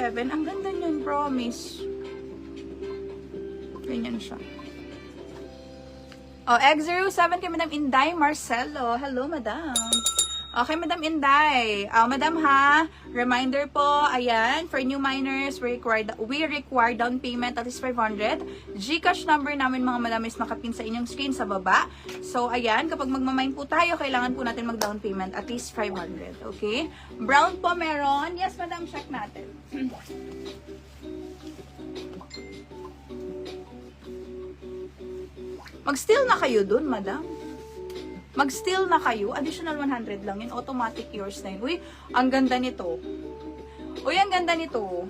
X07. Ang ganda niyan, promise. Ganyan siya. Oh, X07 kay Madam Inday Marcelo. Hello, Madam. Okay, Madam Inday. Madam ha, reminder po, ayan, for new miners, we require down payment at least 500. GCash number namin mga Madam is nakapin sa inyong screen sa baba. So, ayan, kapag magmamine po tayo, kailangan po natin mag-down payment at least 500. Okay? Brown po meron. Yes, Madam, check natin. Mag-steal na kayo dun, Madam. Mag-steal na kayo. Additional 100 lang yun. Automatic yours na yun. Uy, ang ganda nito. Uy, ang ganda nito.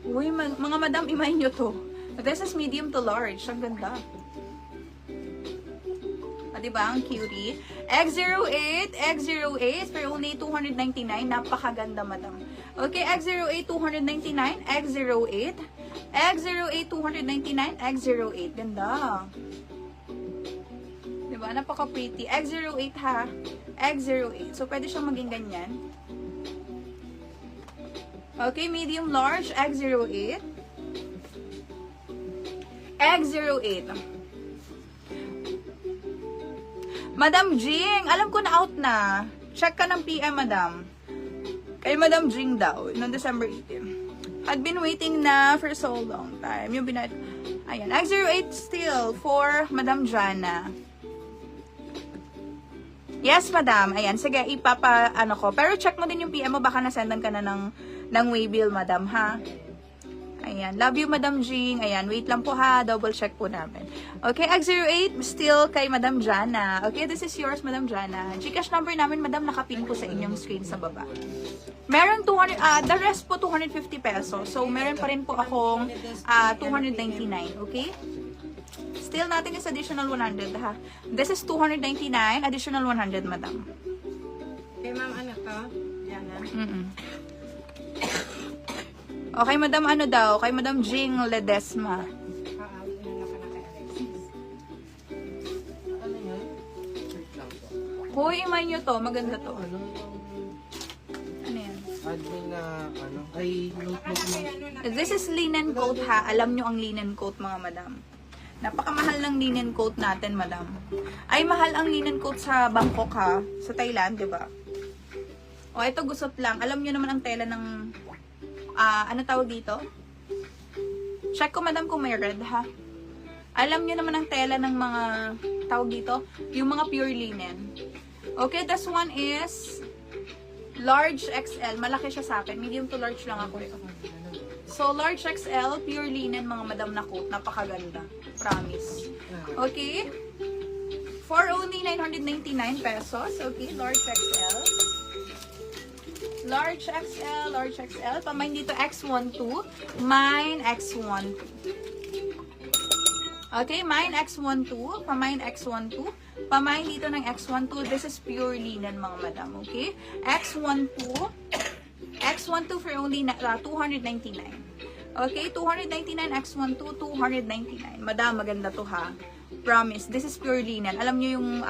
Uy, mga Madam, imahin nyo to. This is medium to large. Ang ganda. Diba? Ang cutie. X08 for only 299. Napakaganda, Madam. Okay, X08, 299. X08. X08, 299. X08. Ganda. Diba? Napaka-pretty. X08 ha. X08. So, pwede siyang maging ganyan. Okay, medium large. X08. X08. Madam Jing, alam ko na out na. Check ka ng PM, Madam. Kay Madam Jing daw, noong December 18. Had been waiting na for so long time. Yung ayan, X08 still for Madam Jana. Yes, Madam. Ayan, sige, ano ko. Pero check mo din yung PM mo, baka nasendan ka na ng waybill, Madam, ha? Ayan, love you, Madam Jing. Ayan, wait lang po ha, double check po namin. Okay, X08, still kay Madam Jana. Okay, this is yours, Madam Jana. GCash number namin, Madam, nakapin po sa inyong screen sa baba. Meron 200, the rest po 250 pesos. So, meron pa rin po akong 299, okay? Still natin is additional 100, ha? This is 299, additional 100, Madam. Okay, ma'am, ano to? Jana? Okay, Madam, ano daw? Kay Madam Jing Ledesma. Hoy, imay nyo to. Maganda to. Ano yan? Admin na, ano, ay notebook mo. This is linen coat ha. Alam nyo ang linen coat, mga Madam. Napakamahal ng linen coat natin, Madam. Ay, mahal ang linen coat sa Bangkok ha. Sa Thailand, diba? O, ito gusot lang. Alam nyo naman ang tela ng... ano tawag dito? Check ko, Madam, kung may red, ha? Alam nyo naman ang tela ng mga tawag dito? Yung mga pure linen. Okay, this one is large XL. Malaki siya sa akin. Medium to large lang ako. So, large XL, pure linen, mga Madam na coat. Napakaganda. Promise. Okay? For only 999 pesos. Okay, large XL. Large XL. Pamain dito X12. Mine X12. Okay, mine X12. Pamain X12. Pamain dito ng X12. This is pure linen, mga Madam. Okay? X12. X12 for only 299. Okay, 299 X12, 299. Madam, maganda to ha. Promise. This is pure linen. Alam nyo yung